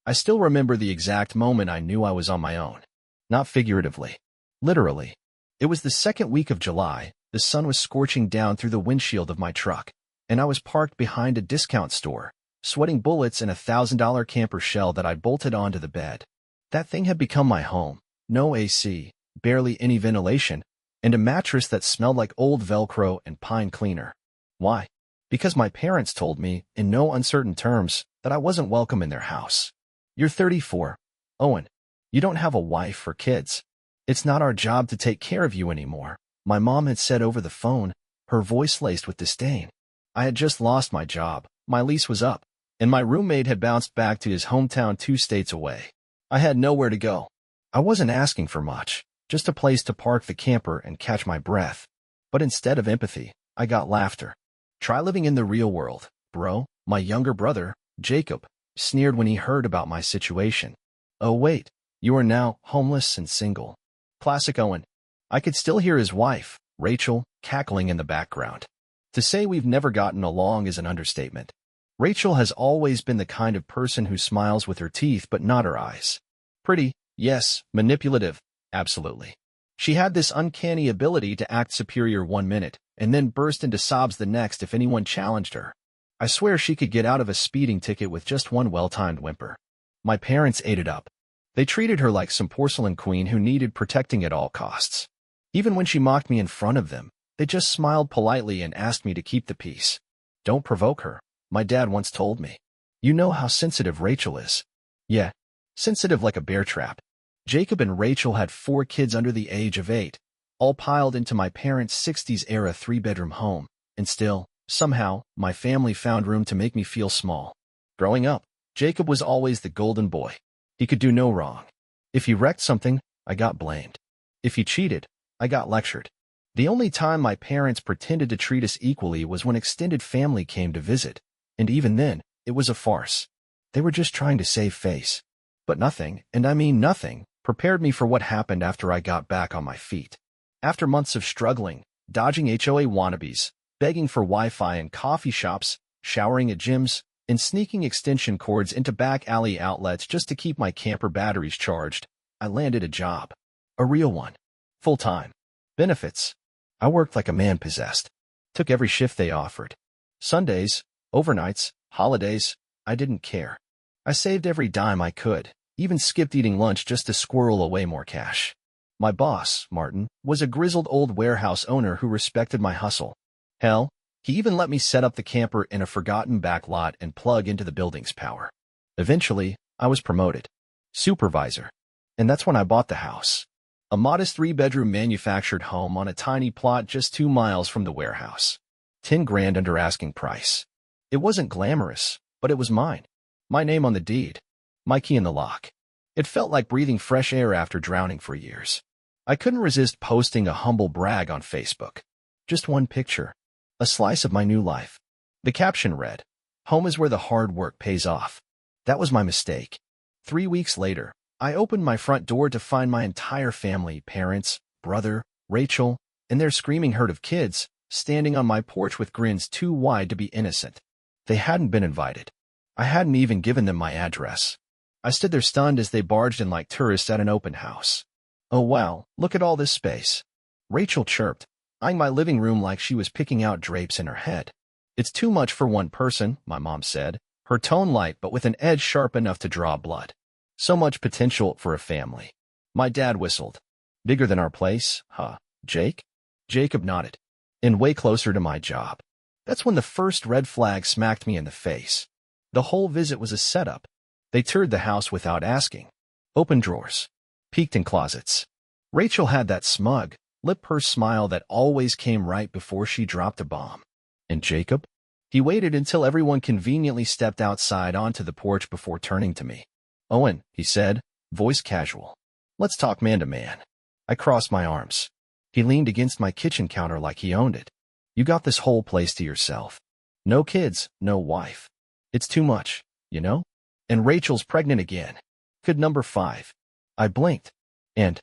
I still remember the exact moment I knew I was on my own. Not figuratively. Literally. It was the second week of July, the sun was scorching down through the windshield of my truck, and I was parked behind a discount store, sweating bullets in a $1,000 camper shell that I bolted onto the bed. That thing had become my home. No AC, barely any ventilation, and a mattress that smelled like old Velcro and pine cleaner. Why? Because my parents told me, in no uncertain terms, that I wasn't welcome in their house. You're 34. Owen. You don't have a wife or kids. It's not our job to take care of you anymore, my mom had said over the phone, her voice laced with disdain. I had just lost my job, my lease was up, and my roommate had bounced back to his hometown 2 states away. I had nowhere to go. I wasn't asking for much, just a place to park the camper and catch my breath. But instead of empathy, I got laughter. Try living in the real world, bro, my younger brother, Jacob, sneered when he heard about my situation. Oh wait, you are now homeless and single. Classic Owen. I could still hear his wife, Rachel, cackling in the background. To say we've never gotten along is an understatement. Rachel has always been the kind of person who smiles with her teeth but not her eyes. Pretty, yes, manipulative, absolutely. She had this uncanny ability to act superior 1 minute and then burst into sobs the next if anyone challenged her. I swear she could get out of a speeding ticket with just one well-timed whimper. My parents ate it up. They treated her like some porcelain queen who needed protecting at all costs. Even when she mocked me in front of them, they just smiled politely and asked me to keep the peace. Don't provoke her, my dad once told me. You know how sensitive Rachel is. Yeah, sensitive like a bear trap. Jacob and Rachel had 4 kids under the age of 8, all piled into my parents' 60s-era 3-bedroom home, and still, somehow, my family found room to make me feel small. Growing up, Jacob was always the golden boy. He could do no wrong. If he wrecked something, I got blamed. If he cheated, I got lectured. The only time my parents pretended to treat us equally was when extended family came to visit, and even then, it was a farce. They were just trying to save face. But nothing, and I mean nothing, prepared me for what happened after I got back on my feet. After months of struggling, dodging HOA wannabes, begging for Wi-Fi in coffee shops, showering at gyms, and sneaking extension cords into back alley outlets just to keep my camper batteries charged, I landed a job. A real one. Full-time. Benefits. I worked like a man possessed. Took every shift they offered. Sundays, overnights, holidays, I didn't care. I saved every dime I could, even skipped eating lunch just to squirrel away more cash. My boss, Martin, was a grizzled old warehouse owner who respected my hustle. Hell, he even let me set up the camper in a forgotten back lot and plug into the building's power. Eventually, I was promoted. Supervisor. And that's when I bought the house. A modest 3-bedroom manufactured home on a tiny plot just 2 miles from the warehouse. 10 grand under asking price. It wasn't glamorous, but it was mine. My name on the deed. My key in the lock. It felt like breathing fresh air after drowning for years. I couldn't resist posting a humble brag on Facebook. Just one picture. A slice of my new life. The caption read, "Home is where the hard work pays off." That was my mistake. 3 weeks later, I opened my front door to find my entire family, parents, brother, Rachel, and their screaming herd of kids, standing on my porch with grins too wide to be innocent. They hadn't been invited. I hadn't even given them my address. I stood there stunned as they barged in like tourists at an open house. "Oh wow, look at all this space," Rachel chirped, eyeing my living room like she was picking out drapes in her head. "It's too much for one person," my mom said, her tone light but with an edge sharp enough to draw blood. "So much potential for a family." My dad whistled. "Bigger than our place, huh, Jake?" Jacob nodded. "And way closer to my job." That's when the first red flag smacked me in the face. The whole visit was a setup. They toured the house without asking. Opened drawers. Peeked in closets. Rachel had that smug, lip-pursed smile that always came right before she dropped a bomb. And Jacob? He waited until everyone conveniently stepped outside onto the porch before turning to me. "Owen," he said, voice casual. "Let's talk man-to-man." I crossed my arms. He leaned against my kitchen counter like he owned it. "You got this whole place to yourself. No kids, no wife. It's too much, you know? And Rachel's pregnant again. Kid number 5. I blinked. And,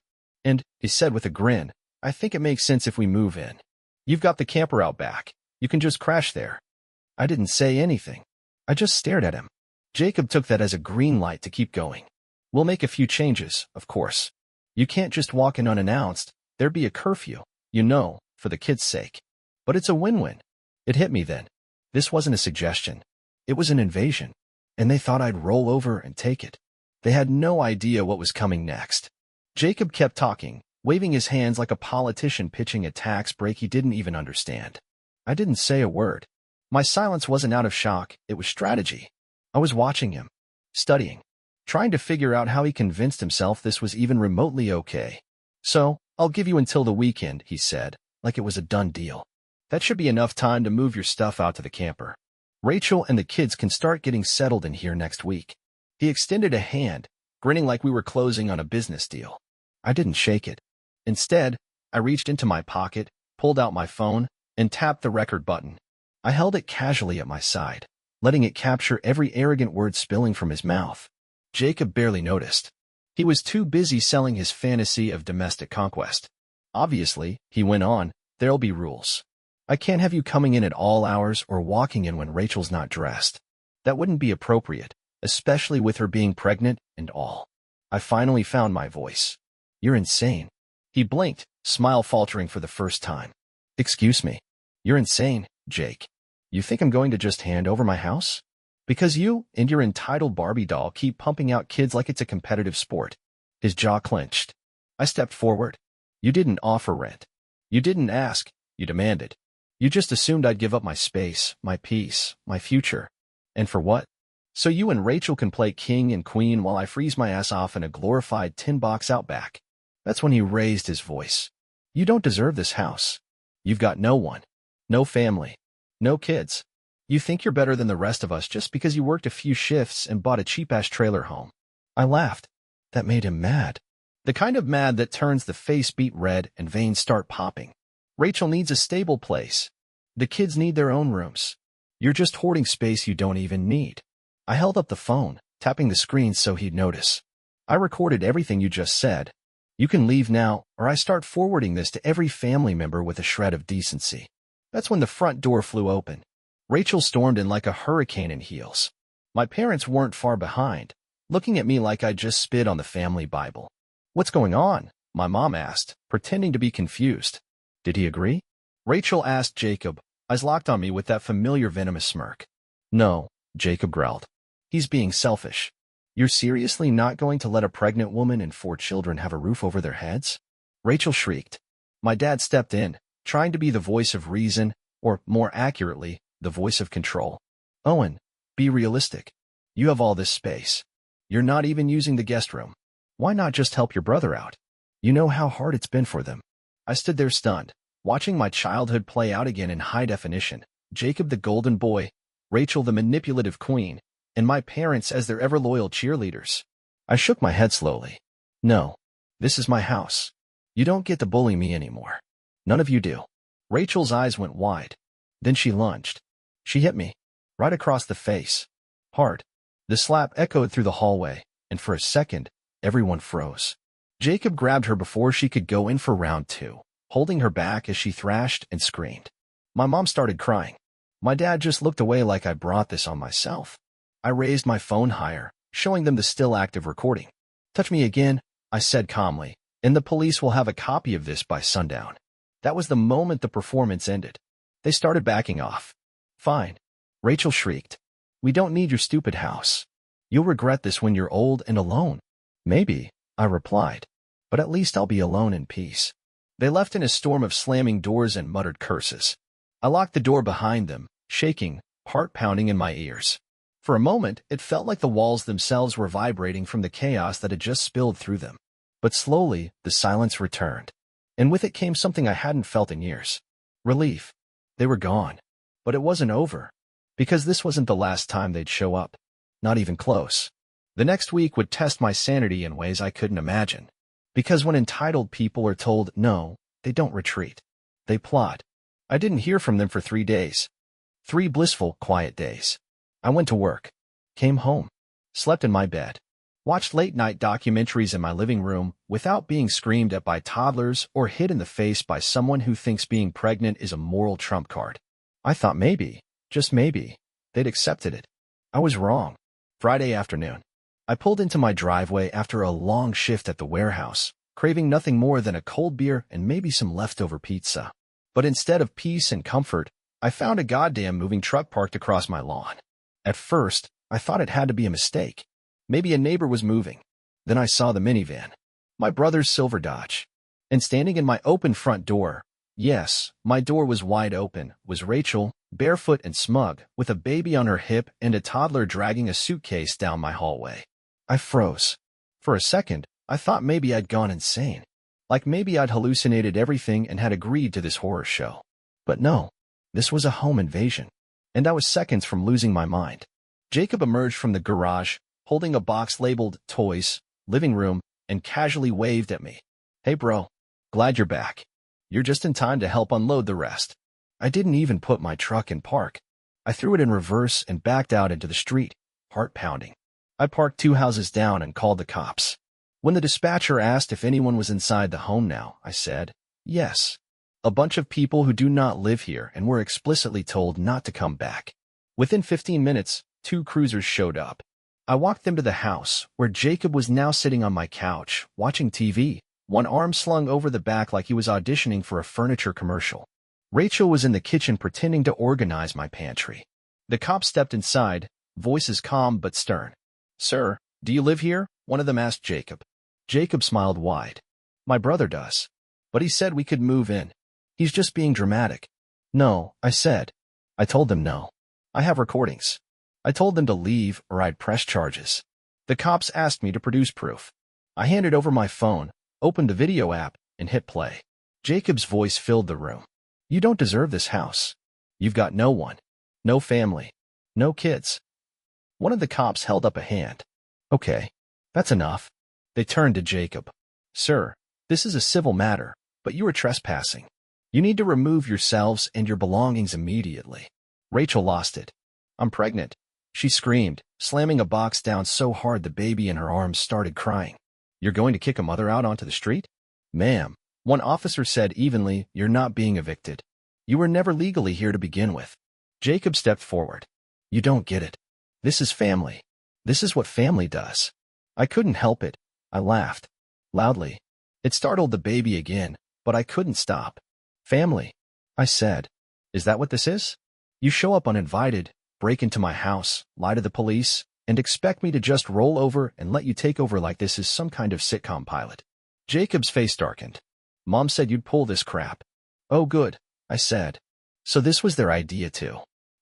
he said with a grin, "I think it makes sense if we move in. You've got the camper out back. You can just crash there." I didn't say anything. I just stared at him. Jacob took that as a green light to keep going. We'll make a few changes, of course. You can't just walk in unannounced. There'd be a curfew, for the kids' sake. But it's a win-win. It hit me then. This wasn't a suggestion. It was an invasion. And they thought I'd roll over and take it. They had no idea what was coming next. Jacob kept talking, waving his hands like a politician pitching a tax break he didn't even understand. I didn't say a word. My silence wasn't out of shock, it was strategy. I was watching him, studying, trying to figure out how he convinced himself this was even remotely okay. So, I'll give you until the weekend, he said, like it was a done deal. That should be enough time to move your stuff out to the camper. Rachel and the kids can start getting settled in here next week. He extended a hand, grinning like we were closing on a business deal. I didn't shake it. Instead, I reached into my pocket, pulled out my phone, and tapped the record button. I held it casually at my side, letting it capture every arrogant word spilling from his mouth. Jacob barely noticed. He was too busy selling his fantasy of domestic conquest. Obviously, he went on, there'll be rules. I can't have you coming in at all hours or walking in when Rachel's not dressed. That wouldn't be appropriate, especially with her being pregnant and all. I finally found my voice. You're insane. He blinked, smile faltering for the first time. Excuse me. You're insane, Jake. You think I'm going to just hand over my house? Because you and your entitled Barbie doll keep pumping out kids like it's a competitive sport. His jaw clenched. I stepped forward. You didn't offer rent. You didn't ask. You demanded. You just assumed I'd give up my space, my peace, my future. And for what? So you and Rachel can play king and queen while I freeze my ass off in a glorified tin box out back. That's when he raised his voice. You don't deserve this house. You've got no one. No family. No kids. You think you're better than the rest of us just because you worked a few shifts and bought a cheap-ass trailer home. I laughed. That made him mad. The kind of mad that turns the face beet red and veins start popping. Rachel needs a stable place. The kids need their own rooms. You're just hoarding space you don't even need. I held up the phone, tapping the screen so he'd notice. I recorded everything you just said. You can leave now, or I start forwarding this to every family member with a shred of decency. That's when the front door flew open. Rachel stormed in like a hurricane in heels. My parents weren't far behind, looking at me like I'd just spit on the family Bible. What's going on? My mom asked, pretending to be confused. Did he agree? Rachel asked Jacob, eyes locked on me with that familiar venomous smirk. No, Jacob growled. He's being selfish. You're seriously not going to let a pregnant woman and 4 children have a roof over their heads? Rachel shrieked. My dad stepped in, trying to be the voice of reason, or more accurately, the voice of control. Owen, be realistic. You have all this space. You're not even using the guest room. Why not just help your brother out? You know how hard it's been for them. I stood there stunned, watching my childhood play out again in high definition. Jacob the golden boy, Rachel the manipulative queen, and my parents as their ever-loyal cheerleaders. I shook my head slowly. No, this is my house. You don't get to bully me anymore. None of you do. Rachel's eyes went wide. Then she lunged. She hit me, right across the face. Hard. The slap echoed through the hallway, and for a second, everyone froze. Jacob grabbed her before she could go in for round 2, holding her back as she thrashed and screamed. My mom started crying. My dad just looked away like I brought this on myself. I raised my phone higher, showing them the still active recording. Touch me again, I said calmly, and the police will have a copy of this by sundown. That was the moment the performance ended. They started backing off. Fine. Rachel shrieked. We don't need your stupid house. You'll regret this when you're old and alone. Maybe, I replied. But at least I'll be alone in peace. They left in a storm of slamming doors and muttered curses. I locked the door behind them, shaking, heart pounding in my ears. For a moment, it felt like the walls themselves were vibrating from the chaos that had just spilled through them. But slowly, the silence returned. And with it came something I hadn't felt in years. Relief. They were gone. But it wasn't over. Because this wasn't the last time they'd show up. Not even close. The next week would test my sanity in ways I couldn't imagine. Because when entitled people are told no, they don't retreat. They plot. I didn't hear from them for 3 days. 3 blissful, quiet days. I went to work. Came home. Slept in my bed. Watched late-night documentaries in my living room without being screamed at by toddlers or hit in the face by someone who thinks being pregnant is a moral trump card. I thought maybe, just maybe, they'd accepted it. I was wrong. Friday afternoon. I pulled into my driveway after a long shift at the warehouse, craving nothing more than a cold beer and maybe some leftover pizza. But instead of peace and comfort, I found a goddamn moving truck parked across my lawn. At first, I thought it had to be a mistake. Maybe a neighbor was moving. Then I saw the minivan. My brother's silver Dodge. And standing in my open front door, yes, my door was wide open, was Rachel, barefoot and smug, with a baby on her hip and a toddler dragging a suitcase down my hallway. I froze. For a second, I thought maybe I'd gone insane. Like maybe I'd hallucinated everything and had agreed to this horror show. But no, this was a home invasion. And I was seconds from losing my mind. Jacob emerged from the garage, holding a box labeled Toys, Living Room, and casually waved at me. Hey bro, glad you're back. You're just in time to help unload the rest. I didn't even put my truck in park. I threw it in reverse and backed out into the street, heart pounding. I parked 2 houses down and called the cops. When the dispatcher asked if anyone was inside the home now, I said, yes. A bunch of people who do not live here and were explicitly told not to come back. Within 15 minutes, 2 cruisers showed up. I walked them to the house, where Jacob was now sitting on my couch, watching TV, one arm slung over the back like he was auditioning for a furniture commercial. Rachel was in the kitchen pretending to organize my pantry. The cop stepped inside, voices calm but stern. Sir, do you live here? One of them asked Jacob. Jacob smiled wide. My brother does. But he said we could move in. He's just being dramatic. No, I said. I told them no. I have recordings. I told them to leave or I'd press charges. The cops asked me to produce proof. I handed over my phone, opened the video app, and hit play. Jacob's voice filled the room. You don't deserve this house. You've got no one. No family. No kids. One of the cops held up a hand. Okay, that's enough. They turned to Jacob. Sir, this is a civil matter, but you are trespassing. You need to remove yourselves and your belongings immediately. Rachel lost it. I'm pregnant, she screamed, slamming a box down so hard the baby in her arms started crying. You're going to kick a mother out onto the street? Ma'am, one officer said evenly, you're not being evicted. You were never legally here to begin with. Jacob stepped forward. You don't get it. This is family. This is what family does. I couldn't help it. I laughed. Loudly. It startled the baby again, but I couldn't stop. Family, I said. Is that what this is? You show up uninvited, break into my house, lie to the police, and expect me to just roll over and let you take over like this is some kind of sitcom pilot. Jacob's face darkened. Mom said you'd pull this crap. Oh good, I said. So this was their idea too.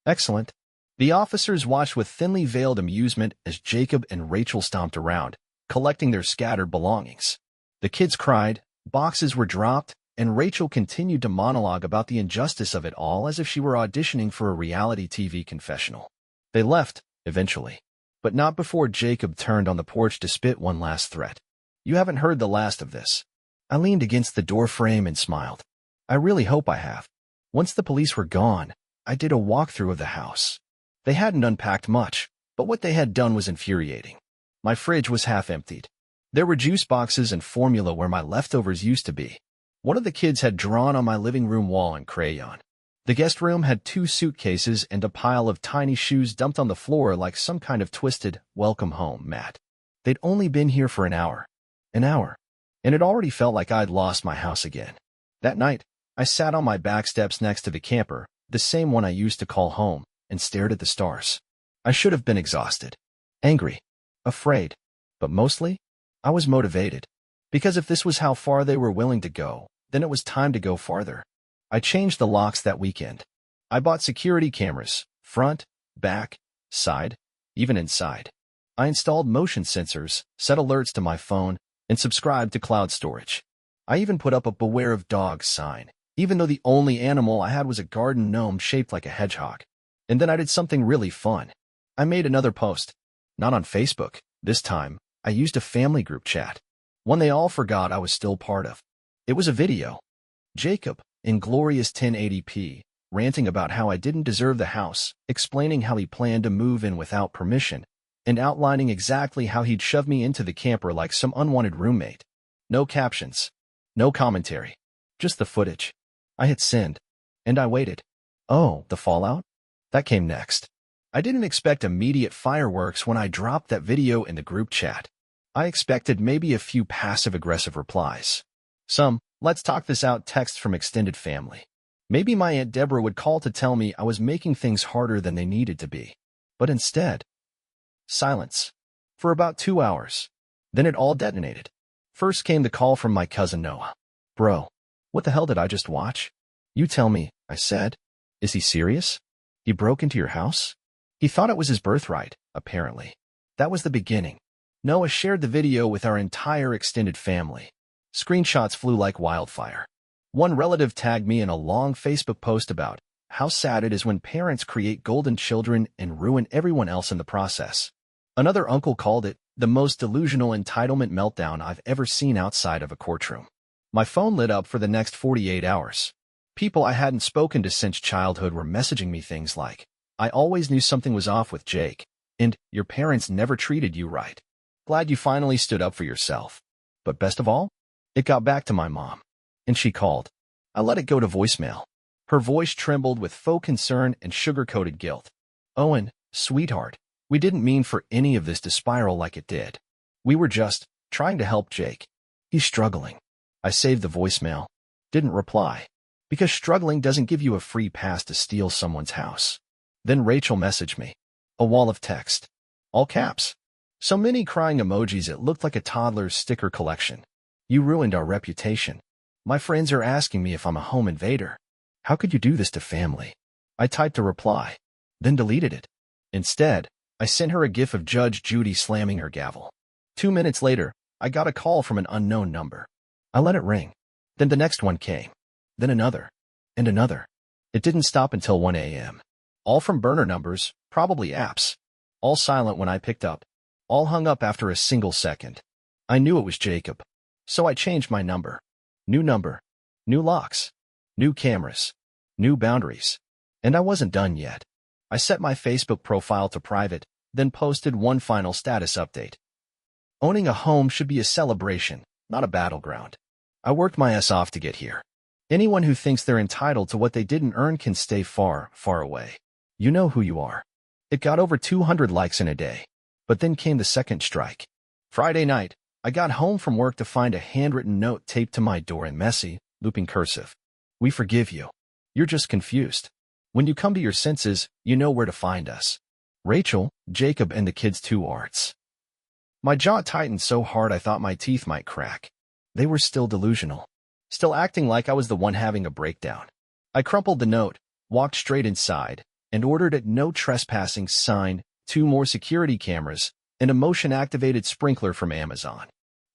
Excellent. The officers watched with thinly veiled amusement as Jacob and Rachel stomped around, collecting their scattered belongings. The kids cried, boxes were dropped, and Rachel continued to monologue about the injustice of it all as if she were auditioning for a reality TV confessional. They left, eventually. But not before Jacob turned on the porch to spit one last threat. You haven't heard the last of this. I leaned against the door frame and smiled. I really hope I have. Once the police were gone, I did a walkthrough of the house. They hadn't unpacked much, but what they had done was infuriating. My fridge was half emptied. There were juice boxes and formula where my leftovers used to be. One of the kids had drawn on my living room wall in crayon. The guest room had 2 suitcases and a pile of tiny shoes dumped on the floor like some kind of twisted, welcome home mat. They'd only been here for an hour. An hour. And it already felt like I'd lost my house again. That night, I sat on my back steps next to the camper, the same one I used to call home, and stared at the stars. I should have been exhausted. Angry. Afraid. But mostly, I was motivated. Because if this was how far they were willing to go, then it was time to go farther. I changed the locks that weekend. I bought security cameras, front, back, side, even inside. I installed motion sensors, set alerts to my phone, and subscribed to cloud storage. I even put up a beware of dogs sign, even though the only animal I had was a garden gnome shaped like a hedgehog. And then I did something really fun. I made another post. Not on Facebook. This time, I used a family group chat. One they all forgot I was still part of. It was a video. Jacob, in glorious 1080p, ranting about how I didn't deserve the house, explaining how he planned to move in without permission, and outlining exactly how he'd shove me into the camper like some unwanted roommate. No captions. No commentary. Just the footage. I hit send. And I waited. Oh, the fallout? That came next. I didn't expect immediate fireworks when I dropped that video in the group chat. I expected maybe a few passive-aggressive replies. Some, let's talk this out texts from extended family. Maybe my Aunt Deborah would call to tell me I was making things harder than they needed to be. But instead, silence. For about 2 hours. Then it all detonated. First came the call from my cousin Noah. Bro, what the hell did I just watch? You tell me, I said. Is he serious? He broke into your house? He thought it was his birthright, apparently. That was the beginning. Noah shared the video with our entire extended family. Screenshots flew like wildfire. One relative tagged me in a long Facebook post about how sad it is when parents create golden children and ruin everyone else in the process. Another uncle called it the most delusional entitlement meltdown I've ever seen outside of a courtroom. My phone lit up for the next 48 hours. People I hadn't spoken to since childhood were messaging me things like, I always knew something was off with Jake, and your parents never treated you right. Glad you finally stood up for yourself. But best of all, it got back to my mom, and she called. I let it go to voicemail. Her voice trembled with faux concern and sugar-coated guilt. Owen, sweetheart, we didn't mean for any of this to spiral like it did. We were just trying to help Jake. He's struggling. I saved the voicemail. Didn't reply. Because struggling doesn't give you a free pass to steal someone's house. Then Rachel messaged me. A wall of text. All caps. So many crying emojis it looked like a toddler's sticker collection. You ruined our reputation. My friends are asking me if I'm a home invader. How could you do this to family? I typed a reply, then deleted it. Instead, I sent her a gif of Judge Judy slamming her gavel. 2 minutes later, I got a call from an unknown number. I let it ring. Then the next one came. Then another. And another. It didn't stop until 1 a.m. All from burner numbers, probably apps. All silent when I picked up. All hung up after a single second. I knew it was Jacob. So I changed my number. New locks, new cameras, new boundaries. And I wasn't done yet. I set my Facebook profile to private, then posted one final status update. Owning a home should be a celebration, not a battleground. I worked my ass off to get here. Anyone who thinks they're entitled to what they didn't earn can stay far, far away. You know who you are. It got over 200 likes in a day. But then came the second strike. Friday night, I got home from work to find a handwritten note taped to my door in messy, looping cursive. We forgive you. You're just confused. When you come to your senses, you know where to find us. Rachel, Jacob, and the kids' 2 arts. My jaw tightened so hard I thought my teeth might crack. They were still delusional. Still acting like I was the one having a breakdown. I crumpled the note, walked straight inside, and ordered a no trespassing sign, 2 more security cameras, and a motion-activated sprinkler from Amazon.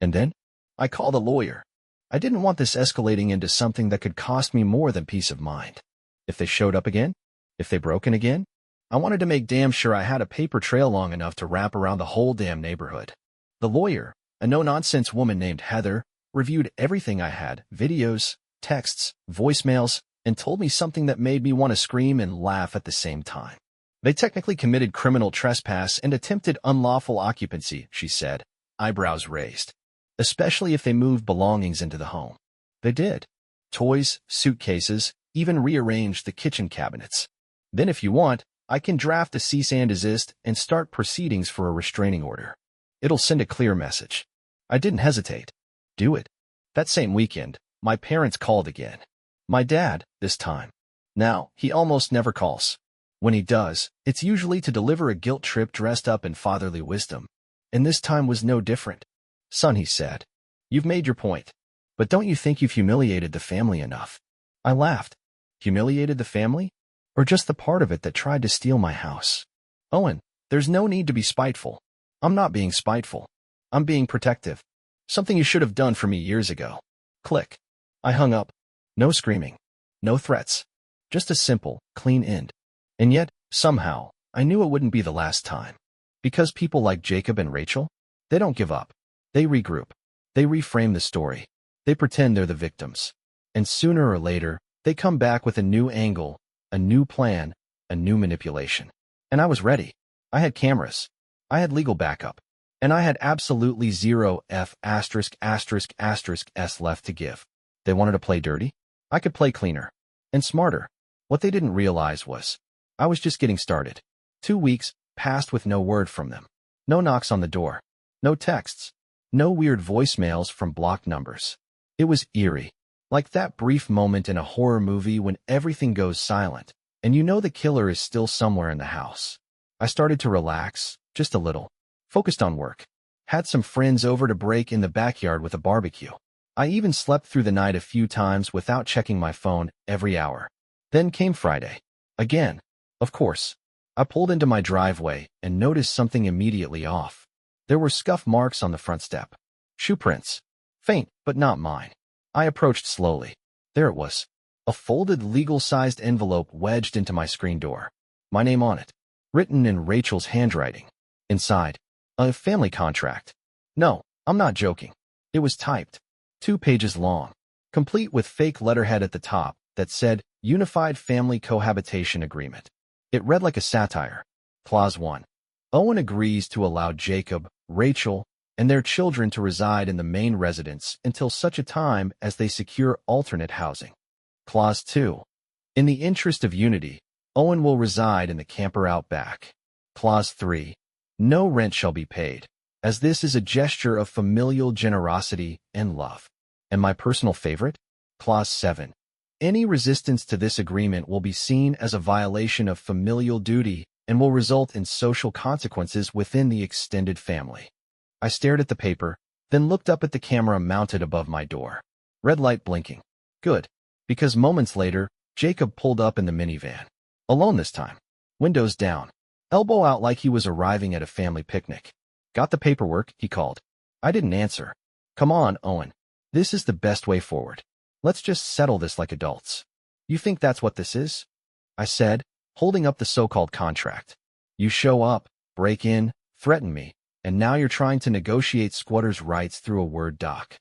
And then, I called a lawyer. I didn't want this escalating into something that could cost me more than peace of mind. If they showed up again? If they broke in again? I wanted to make damn sure I had a paper trail long enough to wrap around the whole damn neighborhood. The lawyer, a no-nonsense woman named Heather, reviewed everything I had, videos, texts, voicemails, and told me something that made me want to scream and laugh at the same time. They technically committed criminal trespass and attempted unlawful occupancy, she said, eyebrows raised. Especially if they moved belongings into the home. They did. Toys, suitcases, even rearranged the kitchen cabinets. Then if you want, I can draft a cease and desist and start proceedings for a restraining order. It'll send a clear message. I didn't hesitate. Do it. That same weekend, my parents called again. My dad, this time. Now, he almost never calls. When he does, it's usually to deliver a guilt trip dressed up in fatherly wisdom. And this time was no different. Son, he said, you've made your point. But don't you think you've humiliated the family enough? I laughed. Humiliated the family? Or just the part of it that tried to steal my house? Owen, there's no need to be spiteful. I'm not being spiteful. I'm being protective. Something you should have done for me years ago. Click. I hung up. No screaming. No threats. Just a simple, clean end. And yet, somehow, I knew it wouldn't be the last time. Because people like Jacob and Rachel, they don't give up. They regroup. They reframe the story. They pretend they're the victims. And sooner or later, they come back with a new angle, a new plan, a new manipulation. And I was ready. I had cameras. I had legal backup. And I had absolutely zero F*** S left to give. They wanted to play dirty? I could play cleaner. And smarter. What they didn't realize was, I was just getting started. 2 weeks passed with no word from them. No knocks on the door. No texts. No weird voicemails from blocked numbers. It was eerie, like that brief moment in a horror movie when everything goes silent, and you know the killer is still somewhere in the house. I started to relax, just a little. Focused on work. Had some friends over to break in the backyard with a barbecue. I even slept through the night a few times without checking my phone every hour. Then came Friday. Again. Of course. I pulled into my driveway and noticed something immediately off. There were scuff marks on the front step. Shoe prints. Faint, but not mine. I approached slowly. There it was. A folded legal-sized envelope wedged into my screen door. My name on it. Written in Rachel's handwriting. Inside. A family contract. No, I'm not joking. It was typed. 2 pages long. Complete with fake letterhead at the top that said, Unified Family Cohabitation Agreement. It read like a satire. Clause 1. Owen agrees to allow Jacob, Rachel, and their children to reside in the main residence until such a time as they secure alternate housing. Clause 2. In the interest of unity, Owen will reside in the camper out back. Clause 3. No rent shall be paid, as this is a gesture of familial generosity and love. And my personal favorite? Clause 7. Any resistance to this agreement will be seen as a violation of familial duty and will result in social consequences within the extended family. I stared at the paper, then looked up at the camera mounted above my door. Red light blinking. Good, because moments later, Jacob pulled up in the minivan. Alone this time. Windows down. Elbow out like he was arriving at a family picnic. Got the paperwork, he called. I didn't answer. Come on, Owen. This is the best way forward. Let's just settle this like adults. You think that's what this is? I said, holding up the so-called contract. You show up, break in, threaten me, and now you're trying to negotiate squatters' rights through a Word doc.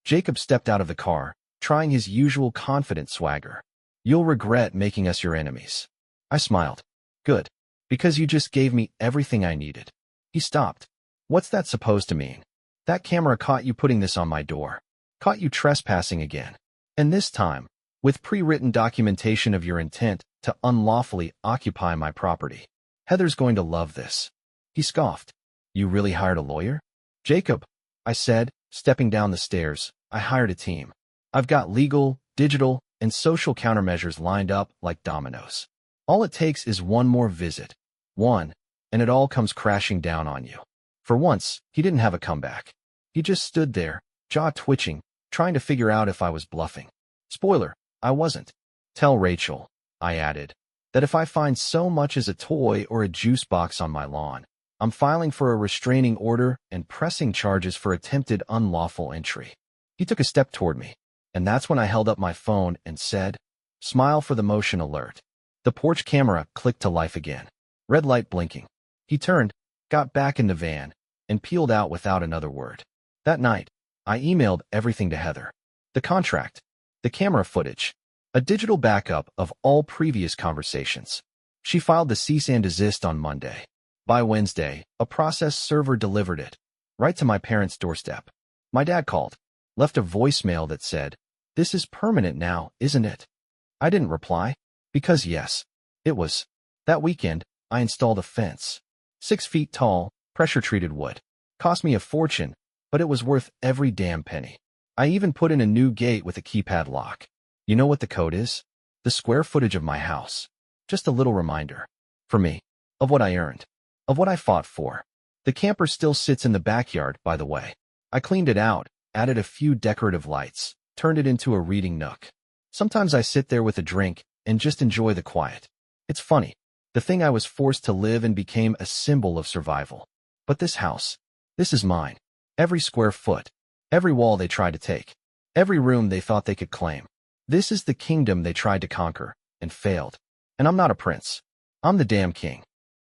Jacob stepped out of the car, trying his usual confident swagger. You'll regret making us your enemies. I smiled. Good. Because you just gave me everything I needed. He stopped. What's that supposed to mean? That camera caught you putting this on my door. Caught you trespassing again. And this time, with pre-written documentation of your intent to unlawfully occupy my property. Heather's going to love this. He scoffed. You really hired a lawyer? Jacob, I said, stepping down the stairs, I hired a team. I've got legal, digital, and social countermeasures lined up like dominoes. All it takes is one more visit. One, and it all comes crashing down on you. For once, he didn't have a comeback. He just stood there, jaw twitching, trying to figure out if I was bluffing. Spoiler, I wasn't. Tell Rachel, I added, that if I find so much as a toy or a juice box on my lawn, I'm filing for a restraining order and pressing charges for attempted unlawful entry. He took a step toward me, and that's when I held up my phone and said, Smile for the motion alert. The porch camera clicked to life again. Red light blinking. He turned, got back in the van, and peeled out without another word. That night, I emailed everything to Heather. The contract, the camera footage, a digital backup of all previous conversations. She filed the cease and desist on Monday. By Wednesday, a process server delivered it, right to my parents' doorstep. My dad called, left a voicemail that said, This is permanent now, isn't it? I didn't reply, because yes, it was. That weekend, I installed a fence. 6 feet tall, pressure-treated wood. Cost me a fortune, but it was worth every damn penny. I even put in a new gate with a keypad lock. You know what the code is? The square footage of my house. Just a little reminder. For me. Of what I earned. Of what I fought for. The camper still sits in the backyard, by the way. I cleaned it out, added a few decorative lights, turned it into a reading nook. Sometimes I sit there with a drink and just enjoy the quiet. It's funny. The thing I was forced to live in became a symbol of survival. But this house, this is mine. Every square foot. Every wall they tried to take. Every room they thought they could claim. This is the kingdom they tried to conquer and failed. And I'm not a prince. I'm the damn king.